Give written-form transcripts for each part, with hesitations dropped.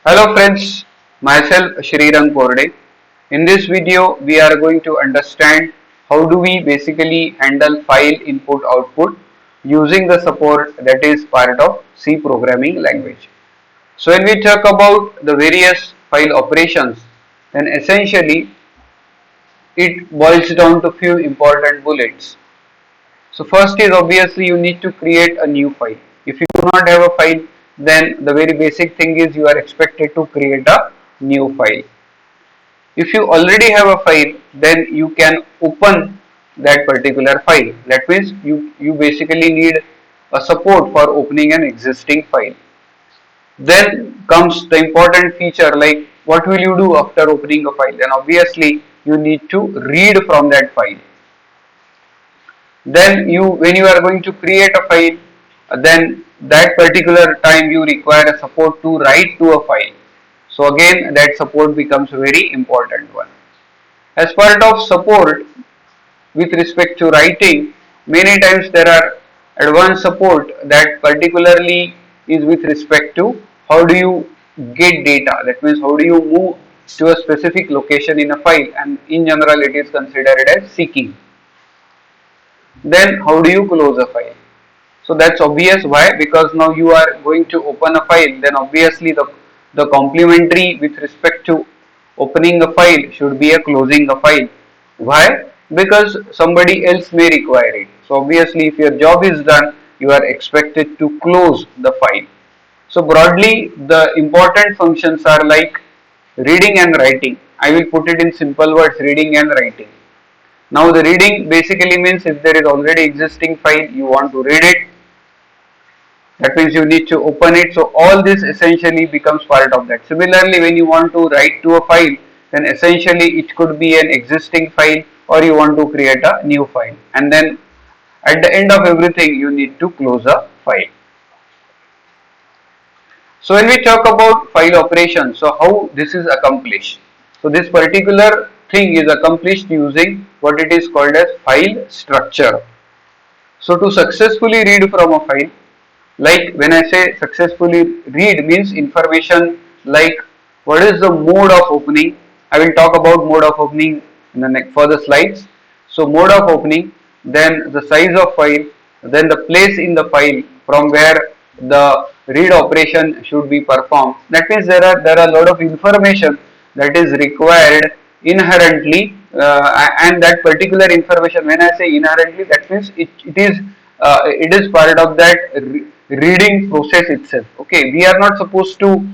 Hello friends, myself Shriram Korde. In this video, we are going to understand how do we basically handle file input output using the support that is part of C programming language. So when we talk about the various file operations, then essentially it boils down to few important bullets. So first is obviously you need to create a new file. If you do not have a file, then the very basic thing is you are expected to create a new file. If you already have a file, then you can open that particular file. That means you basically need a support for opening an existing file. Then comes the important feature like what will you do after opening a file? Then obviously you need to read from that file. Then when you are going to create a file, then that particular time you require a support to write to a file. So again that support becomes a very important one. As part of support with respect to writing, many times there are advanced support that particularly is with respect to how do you get data. That means how do you move to a specific location in a file, and in general it is considered as seeking. Then how do you close a file? So that's obvious. Why? Because now you are going to open a file, then obviously the complementary with respect to opening a file should be a closing a file. Why? Because somebody else may require it. So obviously if your job is done, you are expected to close the file. So broadly the important functions are like reading and writing. I will put it in simple words, reading and writing. Now the reading basically means if there is already existing file, you want to read it. That means you need to open it. So all this essentially becomes part of that. Similarly, when you want to write to a file, then essentially it could be an existing file or you want to create a new file. And then at the end of everything, you need to close a file. So when we talk about file operation, so how this is accomplished. So this particular thing is accomplished using what it is called as file structure. So to successfully read from a file, like when I say successfully read means information like what is the mode of opening. I will talk about mode of opening in the next further slides. So mode of opening, then the size of file, then the place in the file from where the read operation should be performed. That means there are a lot of information that is required inherently, and that particular information, when I say inherently, that means it is part of that reading process itself. Okay, we are not supposed to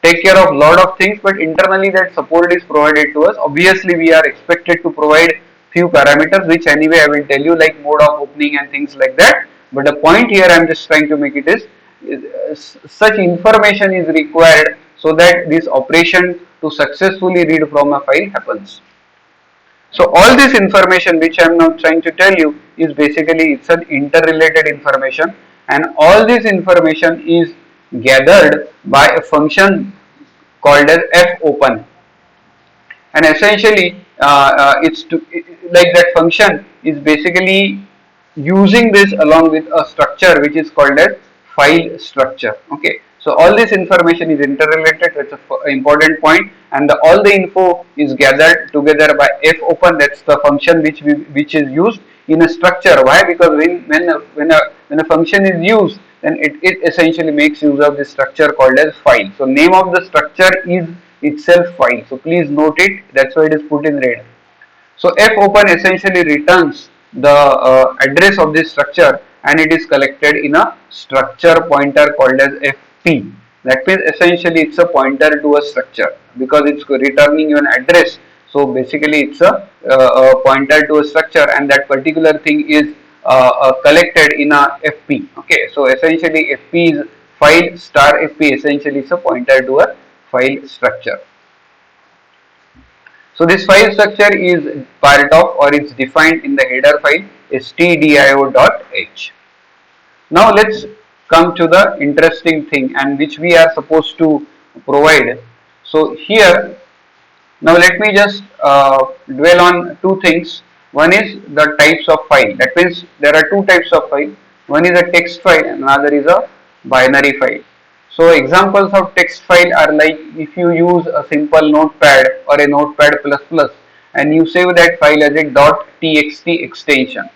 take care of lot of things, but internally that support is provided to us. Obviously we are expected to provide few parameters, which anyway I will tell you, like mode of opening and things like that. But the point here I am just trying to make it is such information is required so that this operation to successfully read from a file happens. So all this information which I am now trying to tell you is basically it's an interrelated information, and all this information is gathered by a function called as fopen, and essentially like that function is basically using this along with a structure which is called as file structure. Okay, so all this information is interrelated. That's an important point, and all the info is gathered together by fopen. That's the function which is used in a structure. Why? Because when a function is used, then it essentially makes use of this structure called as file. So name of the structure is itself file. So please note it. That's why it is put in red. So fopen essentially returns the address of this structure, and it is collected in a structure pointer called as fp. That means essentially it's a pointer to a structure because it's returning you an address. So basically it's a pointer to a structure, and that particular thing is collected in a fp. Okay, so essentially fp is file star fp. Essentially it's a pointer to a file structure. So this file structure is part of or is defined in the header file stdio.h. Now let's come to the interesting thing, and which we are supposed to provide. So here, now let me just dwell on two things. One is the types of file. That means there are two types of file. One is a text file and another is a binary file. So examples of text file are like if you use a simple notepad or a notepad plus plus and you save that file as a .txt extension.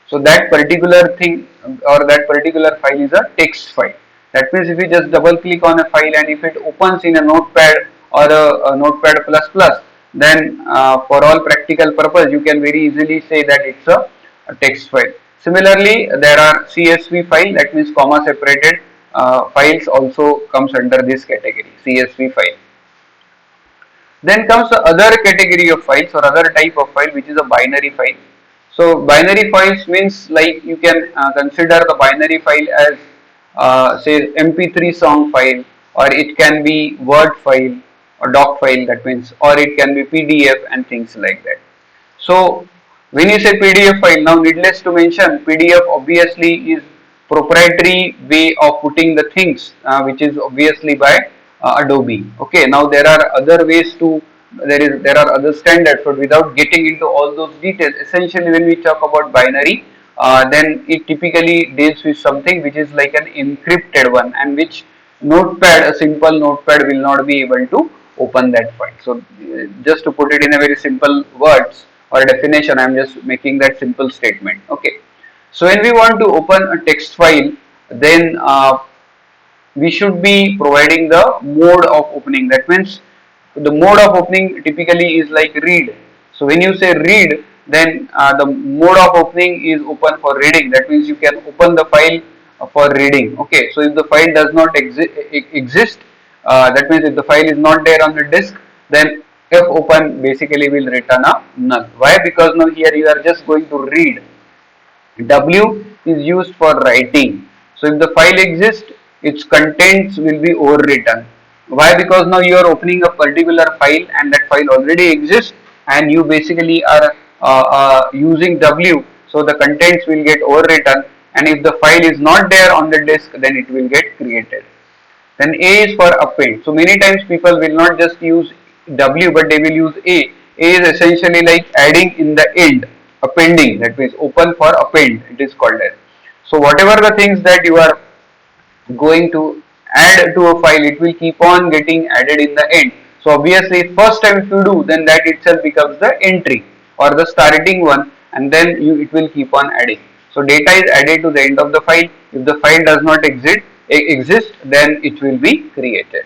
So that particular thing or that particular file is a text file. That means if you just double click on a file and if it opens in a notepad or a notepad plus plus, then for all practical purpose you can very easily say that it's a text file. Similarly, there are CSV file, that means comma separated files also comes under this category, CSV file. Then comes the other category of files or other type of file, which is a binary file. So binary files means like you can consider the binary file as say MP3 song file, or it can be Word file or doc file, that means, or it can be PDF and things like that. So when you say PDF file, now needless to mention, PDF obviously is proprietary way of putting the things, which is obviously by Adobe. Okay, now there are other ways to there are other standards, but without getting into all those details, essentially when we talk about binary, then it typically deals with something which is like an encrypted one, and which notepad, a simple notepad, will not be able to open that file. So just to put it in a very simple words or definition, I am just making that simple statement. Okay, so when we want to open a text file, then we should be providing the mode of opening. That means the mode of opening typically is like read. So when you say read, then the mode of opening is open for reading. That means you can open the file for reading. Okay, so if the file does not exist, that means if the file is not there on the disk, then f open basically will return a null. Why? Because now here you are just going to read. W is used for writing. So if the file exists, its contents will be overwritten. Why? Because now you are opening a particular file and that file already exists, and you basically are using W, so the contents will get overwritten, and if the file is not there on the disk, then it will get created. Then A is for append. So many times people will not just use W, but they will use A. A is essentially like adding in the end, appending. That means open for append, it is called as. So whatever the things that you are going to add to a file, it will keep on getting added in the end. So obviously first time if you do, then that itself becomes the entry or the starting one, and then it will keep on adding. So data is added to the end of the file. If the file does not exist, then it will be created.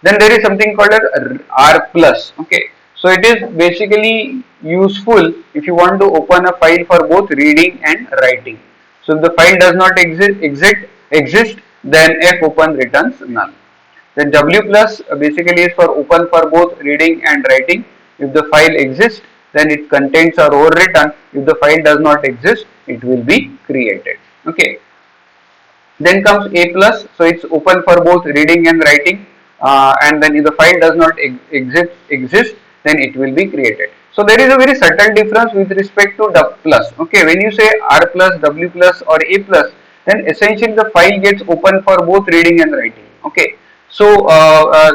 Then there is something called as R plus. Okay, so it is basically useful if you want to open a file for both reading and writing. So if the file does not exist, then F open returns null. Then W plus basically is for open for both reading and writing. If the file exists, then its contents are overwritten. If the file does not exist, it will be created. Okay. Then comes A plus, so it's open for both reading and writing, and then if the file does not exist, then it will be created. So there is a very subtle difference with respect to W plus. Okay, when you say R plus, W plus, or A plus, then essentially the file gets open for both reading and writing. Okay, so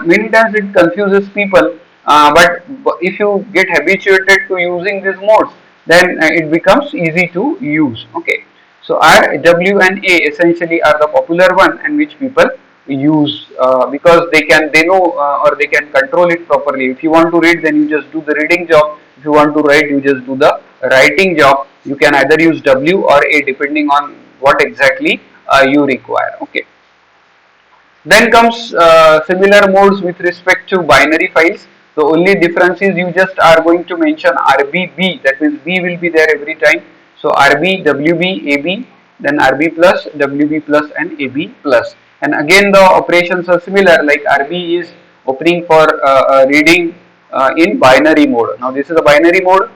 many times it confuses people, but if you get habituated to using these modes, then it becomes easy to use. Okay. So R, W, and A essentially are the popular one, and which people use because they know or they can control it properly. If you want to read, then you just do the reading job. If you want to write, you just do the writing job. You can either use W or A depending on what exactly you require. Okay. Then comes similar modes with respect to binary files. The only difference is you just are going to mention RBB, that means B will be there every time. So RB, WB, AB, then RB plus, WB plus, and AB plus. And again the operations are similar, like RB is opening for reading in binary mode. Now this is a binary mode,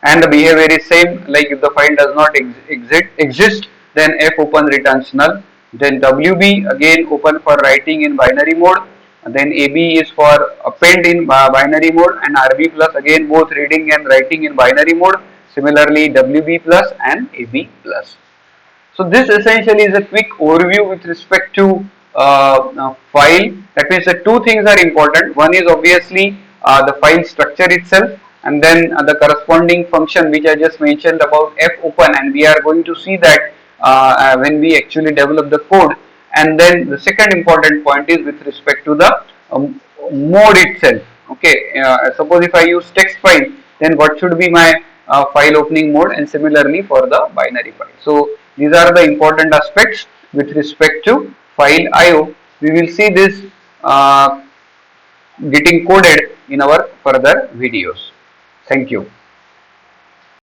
and the behavior is same, like if the file does not exist, then F open returns null. Then WB again open for writing in binary mode, and then AB is for append in binary mode, and RB plus again both reading and writing in binary mode. Similarly WB plus and AB plus. So this essentially is a quick overview with respect to file. That means the two things are important. One is obviously the file structure itself, and then the corresponding function which I just mentioned about fopen, and we are going to see that when we actually develop the code. And then the second important point is with respect to the mode itself. Okay, suppose if I use text file, then what should be my file opening mode, and similarly for the binary file. So these are the important aspects with respect to file IO. We will see this getting coded in our further videos. Thank you.